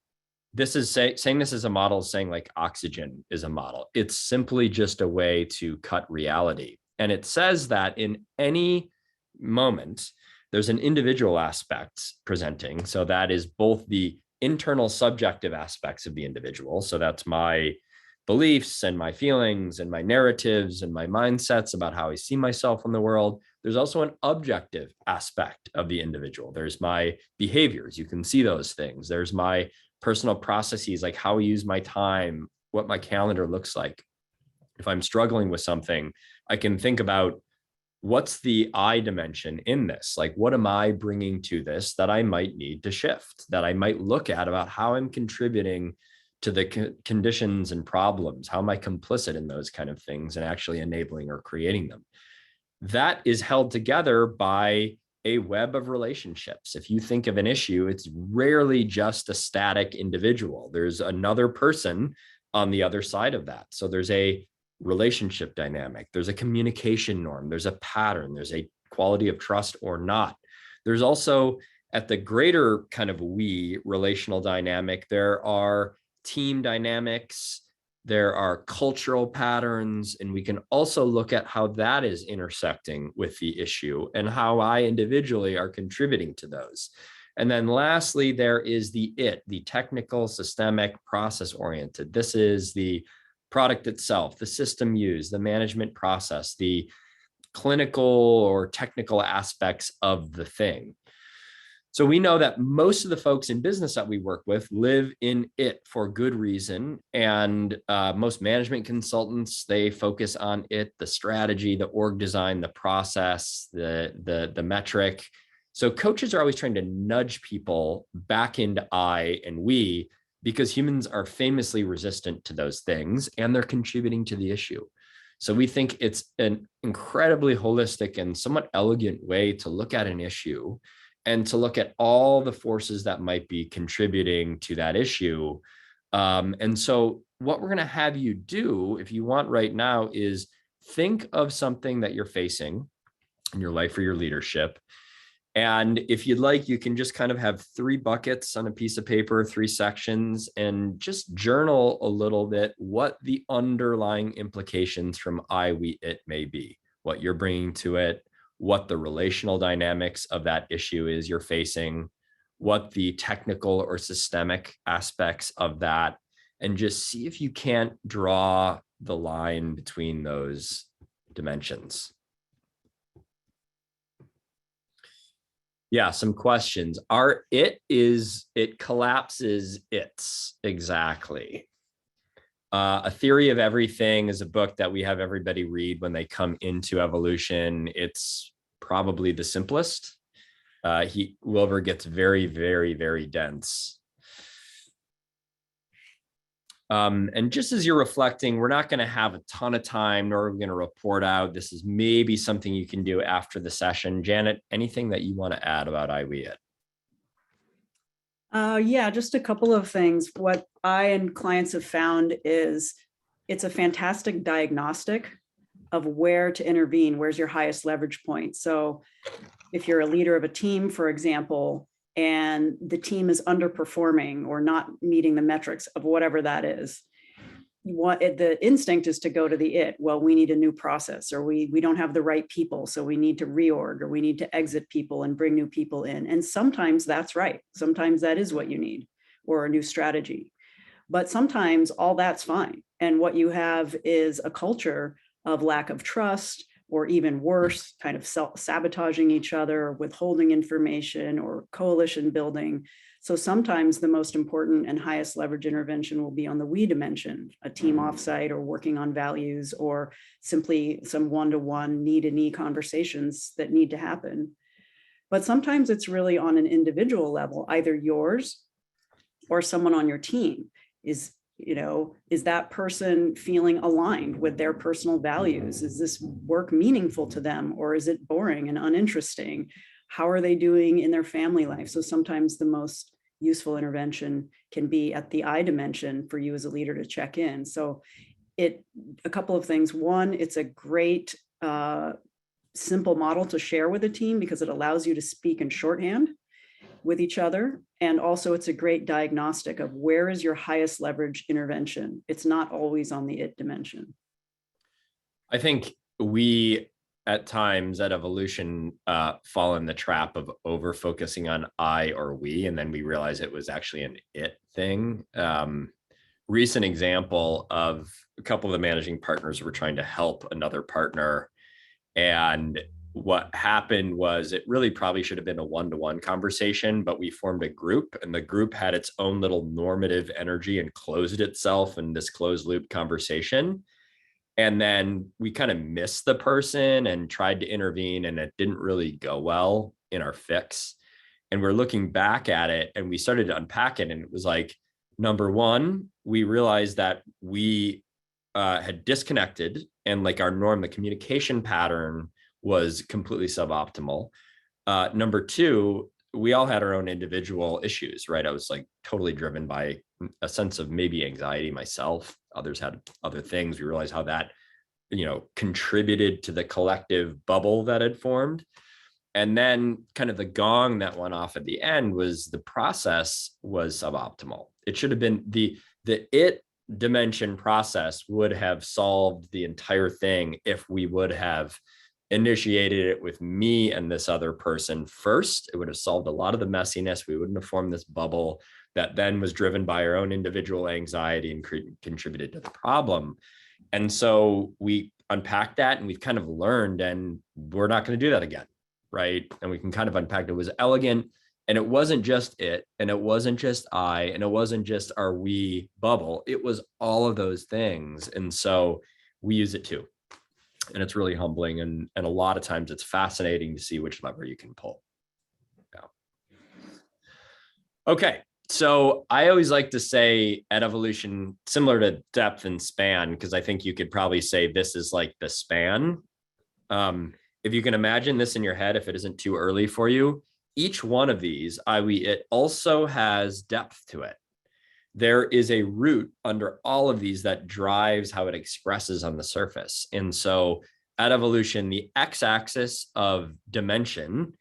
this is saying this is a model, saying like oxygen is a model. It's simply just a way to cut reality. And it says that in any moment, there's an individual aspect presenting. So that is both the internal subjective aspects of the individual. So that's my beliefs and my feelings and my narratives and my mindsets about how I see myself in the world. There's also an objective aspect of the individual. There's my behaviors. You can see those things. There's my personal processes, like how I use my time, what my calendar looks like. If I'm struggling with something, I can think about what's the I dimension in this? Like, what am I bringing to this that I might need to shift, that I might look at about how I'm contributing to the conditions and problems? How am I complicit in those kind of things and actually enabling or creating them? That is held together by a web of relationships. If you think of an issue, it's rarely just a static individual. There's another person on the other side of that. So there's a relationship dynamic, there's a communication norm, there's a pattern, there's a quality of trust or not. There's also, at the greater kind of we relational dynamic, there are team dynamics, there are cultural patterns, and we can also look at how that is intersecting with the issue and how I individually are contributing to those. And then lastly, there is the technical, systemic, process-oriented. This is the product itself, the system used, the management process, the clinical or technical aspects of the thing. So we know that most of the folks in business that we work with live in it for good reason. And most management consultants, they focus on it, the strategy, the org design, the process, the metric. So coaches are always trying to nudge people back into I and we, because humans are famously resistant to those things and they're contributing to the issue. So we think it's an incredibly holistic and somewhat elegant way to look at an issue and to look at all the forces that might be contributing to that issue. And so what we're going to have you do, if you want right now, is think of something that you're facing in your life or your leadership. And if you'd like, you can just kind of have 3 buckets on a piece of paper, 3 sections, and just journal a little bit what the underlying implications from I, we, it may be, what you're bringing to it, what the relational dynamics of that issue is you're facing, what the technical or systemic aspects of that, and just see if you can't draw the line between those dimensions. Yeah, some questions. It collapses its exactly. A Theory of Everything is a book that we have everybody read when they come into Evolution. It's probably the simplest. Wilber gets very, very, very dense. And just as you're reflecting, we're not going to have a ton of time, nor are we going to report out. This is maybe something you can do after the session. Janet, anything that you want to add about I, we, it? Yeah, just a couple of things. What I and clients have found is it's a fantastic diagnostic of where to intervene. Where's your highest leverage point? So if you're a leader of a team, for example, and the team is underperforming or not meeting the metrics of whatever that is, the instinct is to go to the it. Well, we need a new process, or we don't have the right people, so we need to reorg, or we need to exit people and bring new people in. And sometimes that's right. Sometimes that is what you need, or a new strategy. But sometimes all that's fine. And what you have is a culture of lack of trust, or even worse, kind of sabotaging each other, withholding information, or coalition building. So sometimes the most important and highest leverage intervention will be on the we dimension, a team offsite, or working on values, or simply some one-to-one knee-to-knee conversations that need to happen. But sometimes it's really on an individual level, either yours or someone on your team. Is that person feeling aligned with their personal values? Is this work meaningful to them, or is it boring and uninteresting? How are they doing in their family life? So sometimes the most useful intervention can be at the I dimension for you as a leader to check in. So a couple of things. One, it's a great simple model to share with a team because it allows you to speak in shorthand with each other. And also it's a great diagnostic of where is your highest leverage intervention. It's not always on the it dimension. I think we at times at Evolution fall in the trap of over focusing on I or we, and then we realize it was actually an it thing. Recent example of a couple of the managing partners were trying to help another partner, and what happened was it really probably should have been a one-to-one conversation, but we formed a group, and the group had its own little normative energy and closed itself in this closed loop conversation. And then we kind of missed the person and tried to intervene, and it didn't really go well in our fix. And we're looking back at it and we started to unpack it. And it was like, number one, we realized that we had disconnected, and like our norm, the communication pattern was completely suboptimal. Number two, we all had our own individual issues, right? I was like totally driven by a sense of maybe anxiety myself. Others had other things. We realized how that, contributed to the collective bubble that had formed. And then kind of the gong that went off at the end was the process was suboptimal. It should have been the it dimension process would have solved the entire thing if we would have initiated it with me and this other person first. It would have solved a lot of the messiness. We wouldn't have formed this bubble that then was driven by our own individual anxiety and contributed to the problem. And so we unpacked that, and we've kind of learned, and we're not going to do that again, right? And we can kind of unpack it. It was elegant, and it wasn't just it, and it wasn't just I, and it wasn't just our we bubble. It was all of those things. And so we use it too. And it's really humbling. And a lot of times it's fascinating to see which lever you can pull. Yeah. Okay. So I always like to say at Evolution, similar to depth and span, because I think you could probably say this is like the span. If you can imagine this in your head, if it isn't too early for you, each one of these, it also has depth to it. There is a root under all of these that drives how it expresses on the surface. And so at Evolution, the x-axis of dimension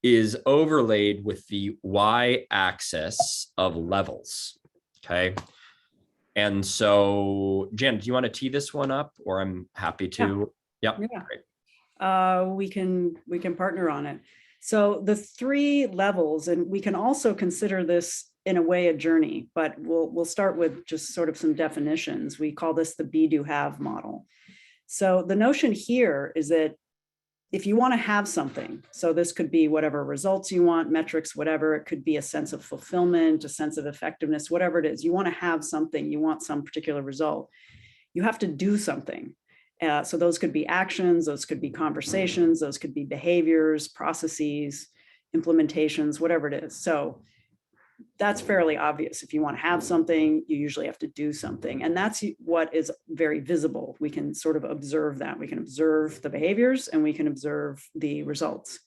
is overlaid with the y-axis of levels, okay? And so, Jen, do you want to tee this one up, or I'm happy to? Yeah. Great. We can partner on it. So the 3 levels, and we can also consider this in a way a journey, but we'll start with just sort of some definitions. We call this the be, do, have model. So the notion here is that if you want to have something, so this could be whatever results you want, metrics, whatever, it could be a sense of fulfillment, a sense of effectiveness, whatever it is, you want to have something, you want some particular result, you have to do something. So those could be actions, those could be conversations, those could be behaviors, processes, implementations, whatever it is. So that's fairly obvious. If you want to have something, you usually have to do something. And that's what is very visible. We can sort of observe that. We can observe the behaviors and we can observe the results.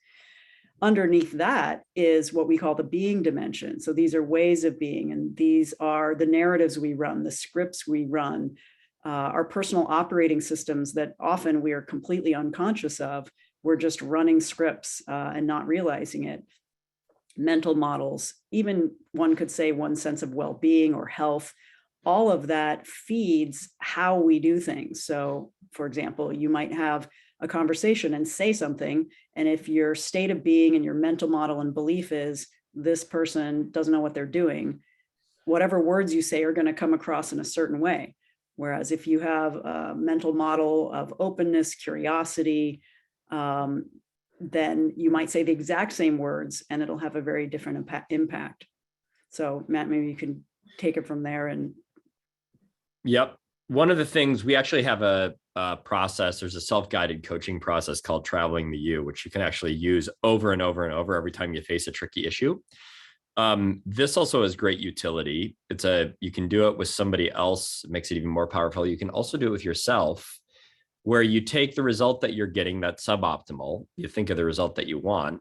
Underneath that is what we call the being dimension. So these are ways of being, and these are the narratives we run, the scripts we run, our personal operating systems that often we are completely unconscious of. We're just running scripts and not realizing it. Mental models, even one could say one sense of well-being or health, all of that feeds how we do things. So, for example, you might have a conversation and say something, and if your state of being and your mental model and belief is this person doesn't know what they're doing, whatever words you say are going to come across in a certain way. Whereas if you have a mental model of openness, curiosity, then you might say the exact same words and it'll have a very different impact. So Matt, maybe you can take it from there. And Yep. One of the things, we actually have a process, there's a self-guided coaching process called Traveling the U, which you can actually use over and over and over every time you face a tricky issue. This also has great utility. You can do it with somebody else, it makes it even more powerful. You can also do it with yourself, where you take the result that you're getting that's suboptimal, you think of the result that you want.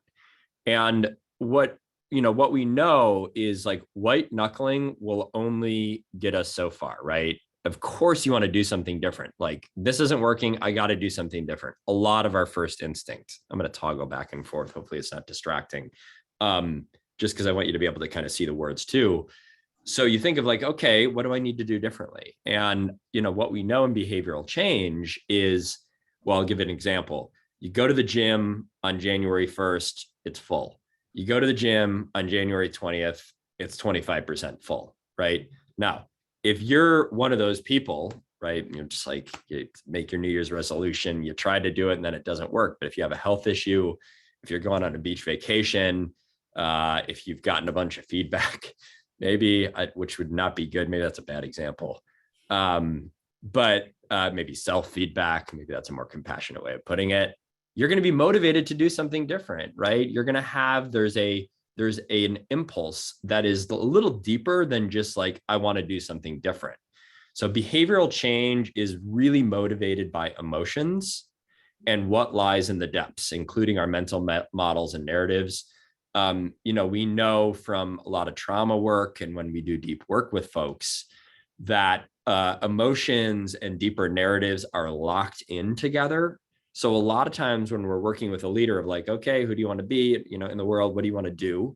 And what we know is like white knuckling will only get us so far, right? Of course you want to do something different. Like, this isn't working, I got to do something different. A lot of our first instinct, I'm going to toggle back and forth. Hopefully it's not distracting. Just because I want you to be able to kind of see the words too. So you think of like, okay, what do I need to do differently? And, what we know in behavioral change is, well, I'll give an example. You go to the gym on January 1st, it's full. You go to the gym on January 20th, it's 25% full, right? Now, if you're one of those people, right, you're just like, you make your New Year's resolution, you try to do it and then it doesn't work. But if you have a health issue, if you're going on a beach vacation, if you've gotten a bunch of feedback, which would not be good, maybe that's a bad example. But maybe self-feedback, maybe that's a more compassionate way of putting it. You're going to be motivated to do something different, right? You're going to have, there's an impulse that is a little deeper than just like, I want to do something different. So behavioral change is really motivated by emotions and what lies in the depths, including our mental models and narratives. We know from a lot of trauma work and when we do deep work with folks that emotions and deeper narratives are locked in together. So a lot of times when we're working with a leader of like, okay, who do you want to be, in the world? What do you want to do?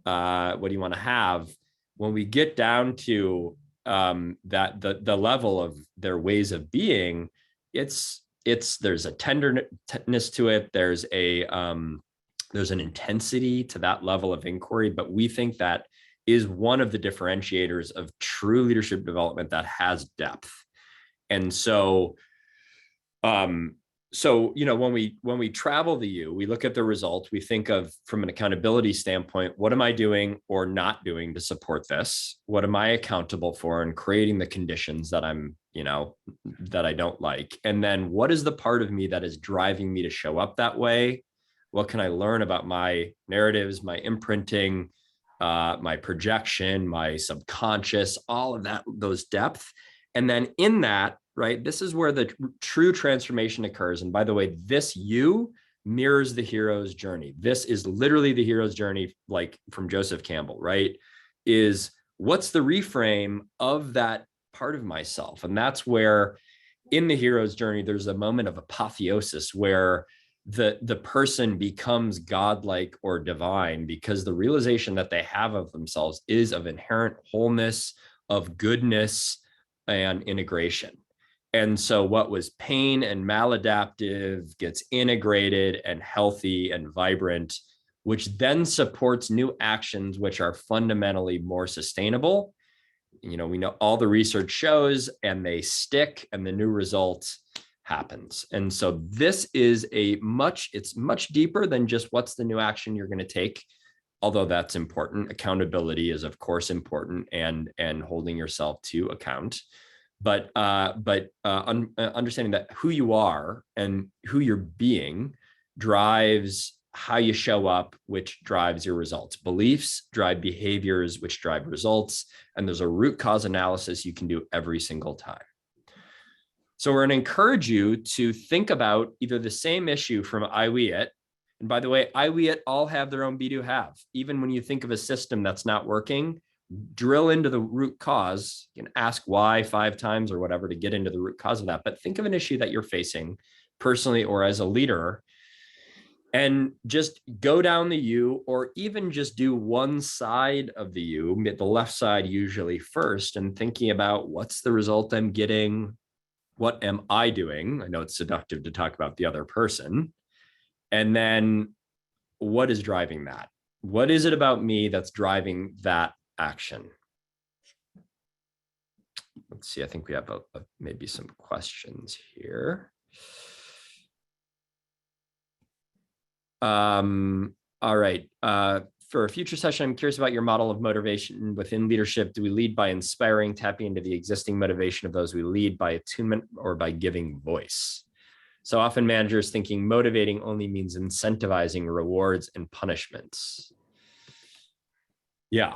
What do you want to have? When we get down to that, the level of their ways of being, there's a tenderness to it. There's an intensity to that level of inquiry, but we think that is one of the differentiators of true leadership development that has depth. And so, when we travel the U, we look at the results, we think of from an accountability standpoint, what am I doing or not doing to support this? What am I accountable for in creating the conditions that that I don't like? And then what is the part of me that is driving me to show up that way? What can I learn about my narratives, my imprinting, my projection, my subconscious, all of that, those depth. And then in that, right, this is where the true transformation occurs. And by the way, this U mirrors the hero's journey. This is literally the hero's journey, like from Joseph Campbell, right? Is what's the reframe of that part of myself? And that's where in the hero's journey, there's a moment of apotheosis where the person becomes godlike or divine because the realization that they have of themselves is of inherent wholeness, of goodness and integration. And so what was pain and maladaptive gets integrated and healthy and vibrant, which then supports new actions, which are fundamentally more sustainable. We know all the research shows and they stick and the new results happens. And so this is it's much deeper than just what's the new action you're going to take. Although that's important. Accountability is of course important and holding yourself to account. But understanding that who you are and who you're being drives how you show up, which drives your results. Beliefs drive behaviors, which drive results. And there's a root cause analysis you can do every single time. So we're going to encourage you to think about either the same issue from IWEAT. And by the way, IWEAT all have their own be-do have. Even when you think of a system that's not working, drill into the root cause. You can ask why 5 times or whatever to get into the root cause of that. But think of an issue that you're facing personally or as a leader and just go down the U, or even just do one side of the U, the left side usually first, and thinking about what's the result I'm getting, what am I doing? I know it's seductive to talk about the other person. And then what is driving that? What is it about me that's driving that action? Let's see, I think we have maybe some questions here. All right. For a future session, I'm curious about your model of motivation within leadership. Do we lead by inspiring, tapping into the existing motivation of those we lead, by attunement, or by giving voice? So often managers thinking motivating only means incentivizing rewards and punishments. Yeah.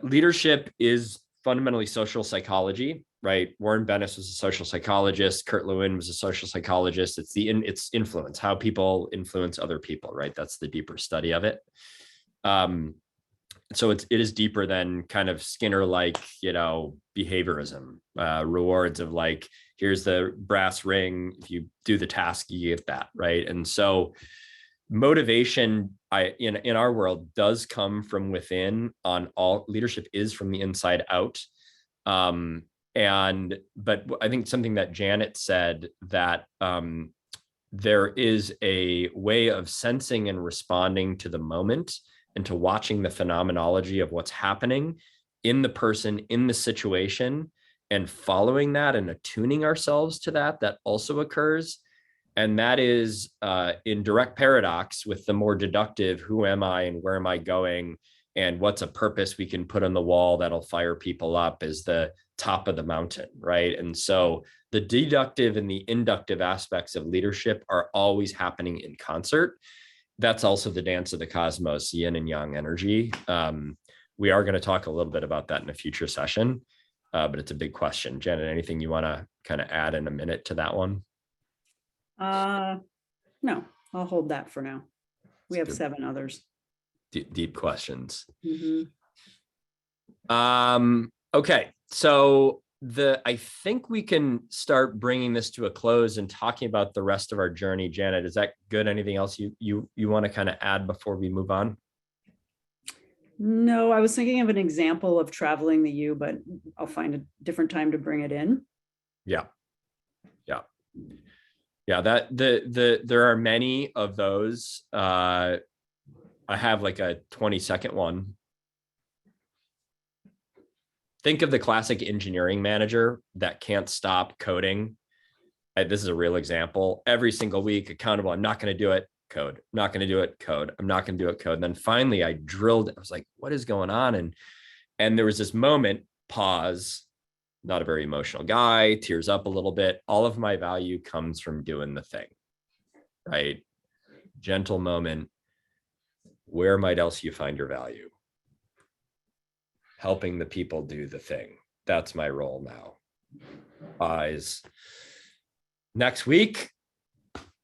Leadership is fundamentally social psychology, right? Warren Bennis was a social psychologist. Kurt Lewin was a social psychologist. It's influence, how people influence other people, right? That's the deeper study of it. So it is deeper than kind of Skinner-like, behaviorism, rewards of like, here's the brass ring. If you do the task, you get that, right? And so motivation in our world does come from within. On all leadership is from the inside out. But I think something that Janet said, that there is a way of sensing and responding to the moment and to watching the phenomenology of what's happening in the person, in the situation, and following that and attuning ourselves to that also occurs. And that is in direct paradox with the more deductive, who am I and where am I going, and what's a purpose we can put on the wall that'll fire people up, is the top of the mountain, right? And so the deductive and the inductive aspects of leadership are always happening in concert. That's also the dance of the cosmos, yin and yang energy. We are going to talk a little bit about that in a future session, but it's a big question. Janet, anything you want to kind of add in a minute to that one? No, I'll hold that for now. We have 7 others. Deep questions. Mm-hmm. Okay, so I think we can start bringing this to a close and talking about the rest of our journey. Janet, is that good? Anything else you want to kind of add before we move on? No, I was thinking of an example of traveling the U, but I'll find a different time to bring it in. Yeah. That there are many of those. I have like a 20-second one. Think of the classic engineering manager that can't stop coding. This is a real example. Every single week, accountable. I'm not going to do it. Code. I'm not going to do it. Code. I'm not going to do it. Code. And then finally, I drilled. I was like, "What is going on?" And there was this moment. Pause. Not a very emotional guy. Tears up a little bit. All of my value comes from doing the thing, right? Gentle moment. Where might else you find your value? Helping the people do the thing. That's my role now. Eyes. Next week,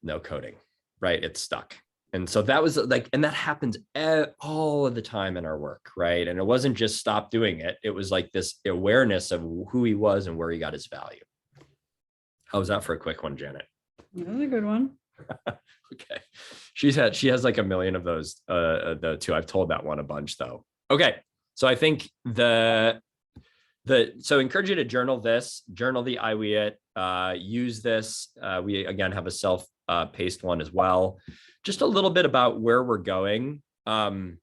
no coding, right? It's stuck. And so that was like, and that happens all of the time in our work, right? And it wasn't just stop doing it. It was like this awareness of who he was and where he got his value. How was that for a quick one, Janet? That was a good one. Okay. She has like a million of those, the two. I've told that one a bunch though. Okay. So I think so encourage you to journal the I We It, use this. We again have a self-paced one as well. Just a little bit about where we're going. The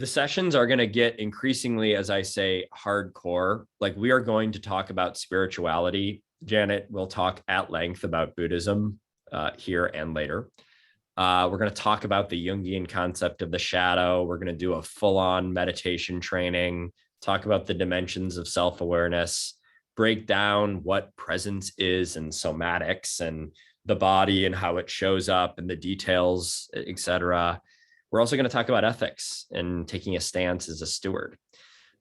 sessions are going to get increasingly, as I say, hardcore. Like we are going to talk about spirituality. Janet will talk at length about Buddhism here and later. We're going to talk about the Jungian concept of the shadow. We're going to do a full-on meditation training, talk about the dimensions of self-awareness, break down what presence is and somatics and the body and how it shows up and the details, etc. We're also going to talk about ethics and taking a stance as a steward.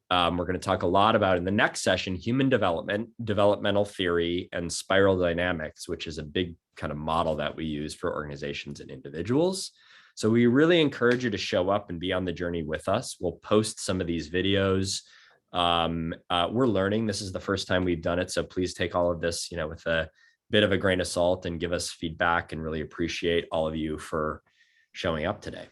We're going to talk a lot about in the next session, human development, developmental theory, and spiral dynamics, which is a big kind of model that we use for organizations and individuals. So we really encourage you to show up and be on the journey with us. We'll post some of these videos. We're learning. This is the first time we've done it. So please take all of this, with a bit of a grain of salt and give us feedback, and really appreciate all of you for showing up today.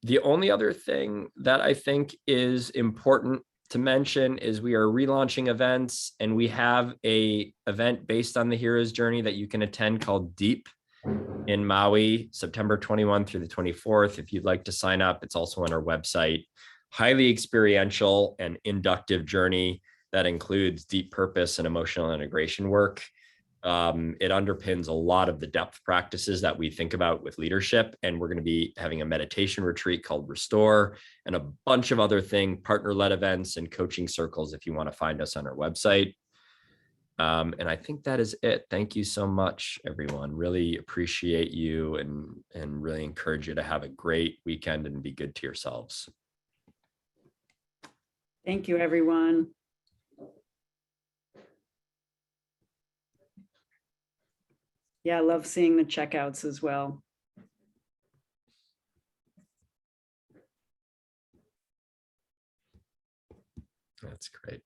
The only other thing that I think is important to mention is we are relaunching events, and we have a event based on the hero's journey that you can attend called Deep in Maui, September 21 through the 24th. If you'd like to sign up, it's also on our website. Highly experiential and inductive journey that includes deep purpose and emotional integration work. It underpins a lot of the depth practices that we think about with leadership. And we're going to be having a meditation retreat called Restore, and a bunch of other partner-led events and coaching circles if you want to find us on our website. And I think that is it. Thank you so much, everyone. Really appreciate you, and really encourage you to have a great weekend and be good to yourselves. Thank you, everyone. Yeah, I love seeing the checkouts as well. That's great.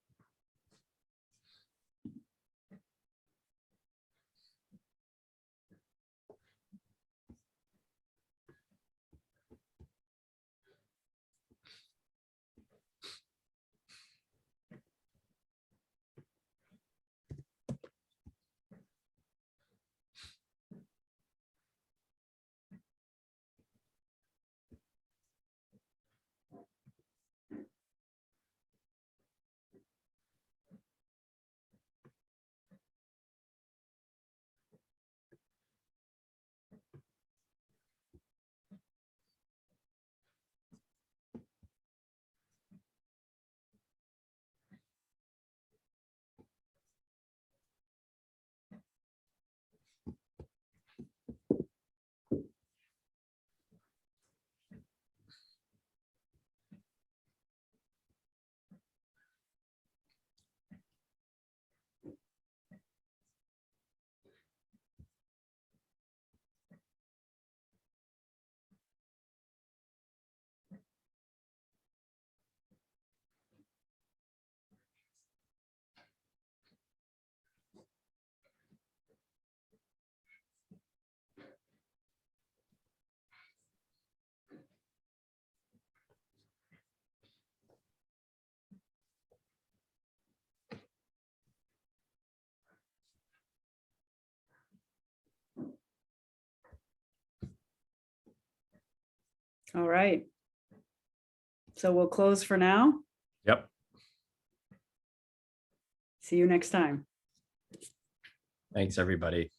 All right. So we'll close for now. Yep. See you next time. Thanks, everybody.